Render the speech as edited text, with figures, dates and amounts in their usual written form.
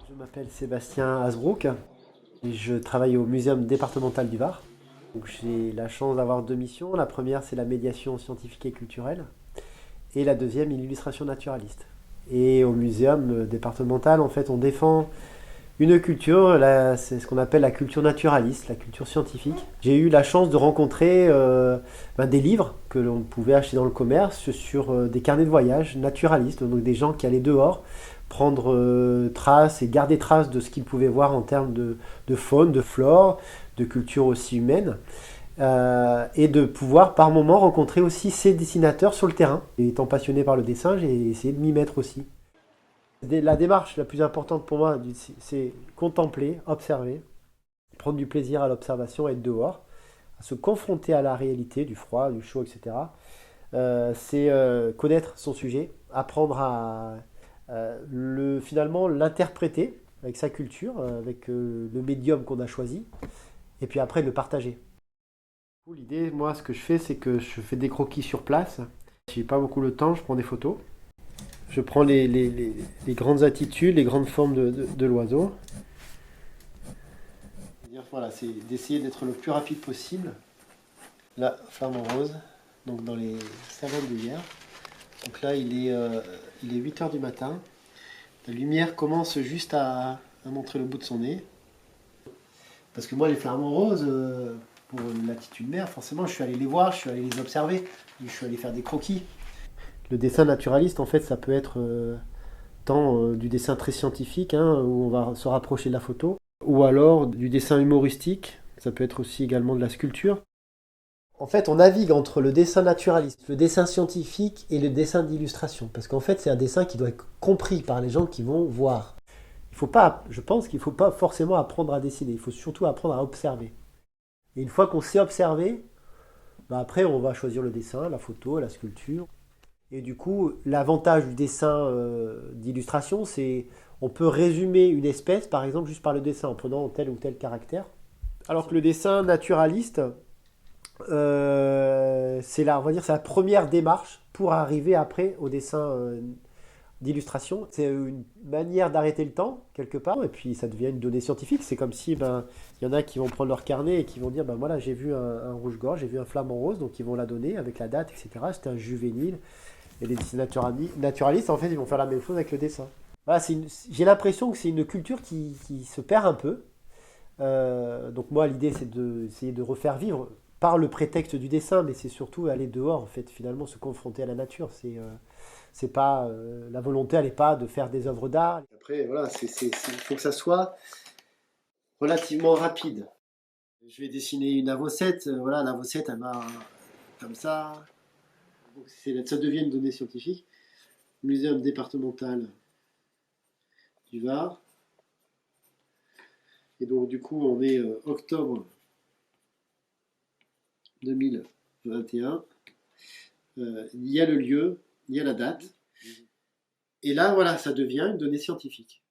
Je m'appelle Sébastien Hasbrook et je travaille au Muséum départemental du Var. Donc, j'ai la chance d'avoir deux missions. La première, c'est la médiation scientifique et culturelle et la deuxième, l'illustration naturaliste. Et au muséum départemental, en fait, on défend une culture, c'est ce qu'on appelle la culture naturaliste, la culture scientifique. J'ai eu la chance de rencontrer des livres que l'on pouvait acheter dans le commerce sur des carnets de voyage naturalistes, donc des gens qui allaient dehors prendre trace et garder trace de ce qu'ils pouvaient voir en termes de faune, de flore, de culture aussi humaine. Et de pouvoir par moment rencontrer aussi ces dessinateurs sur le terrain. Et étant passionné par le dessin, j'ai essayé de m'y mettre aussi. La démarche la plus importante pour moi, c'est contempler, observer, prendre du plaisir à l'observation, être dehors, à se confronter à la réalité du froid, du chaud, etc. C'est connaître son sujet, apprendre à finalement l'interpréter avec sa culture, avec le médium qu'on a choisi, et puis après le partager. L'idée, moi, ce que je fais, c'est que je fais des croquis sur place. Si j'ai pas beaucoup le temps, je prends des photos. Je prends les grandes attitudes, les grandes formes de l'oiseau. Voilà, c'est d'essayer d'être le plus rapide possible. Là, flamant rose, donc dans les savanes de hier. Donc là, il est 8 heures du matin. La lumière commence juste à montrer le bout de son nez. Parce que moi, les flamants roses, pour l'attitude mère, forcément, je suis allé les voir, je suis allé les observer, je suis allé faire des croquis. Le dessin naturaliste, en fait, ça peut être tant du dessin très scientifique, hein, où on va se rapprocher de la photo, ou alors du dessin humoristique, ça peut être aussi également de la sculpture. En fait, on navigue entre le dessin naturaliste, le dessin scientifique et le dessin d'illustration, parce qu'en fait, c'est un dessin qui doit être compris par les gens qui vont voir. Je pense qu'il ne faut pas forcément apprendre à dessiner, il faut surtout apprendre à observer. Et une fois qu'on sait observer, après on va choisir le dessin, la photo, la sculpture. Et du coup, l'avantage du dessin d'illustration, c'est on peut résumer une espèce, par exemple, juste par le dessin, en prenant tel ou tel caractère. Alors que le dessin naturaliste, on va dire, c'est la première démarche pour arriver après au dessin d'illustration. C'est une manière d'arrêter le temps, quelque part, et puis ça devient une donnée scientifique. C'est comme si, il y en a qui vont prendre leur carnet et qui vont dire, voilà, j'ai vu un rouge-gorge, j'ai vu un flamant rose, donc ils vont la donner avec la date, etc. C'était un juvénile. Et les naturalistes, en fait, ils vont faire la même chose avec le dessin. Voilà, j'ai l'impression que c'est une culture qui se perd un peu. Donc moi, l'idée, c'est d'essayer de refaire vivre par le prétexte du dessin, mais c'est surtout aller dehors, en fait, finalement, se confronter à la nature. C'est pas la volonté, elle n'est pas de faire des œuvres d'art. Après, voilà, il faut que ça soit relativement rapide. Je vais dessiner une avocette. Voilà, l'avocette, elle va comme ça. Donc ça devient une donnée scientifique. Muséum départemental du Var. Et donc, du coup, on est octobre 2021. Il y a le lieu, il y a la date. Et là, voilà, ça devient une donnée scientifique.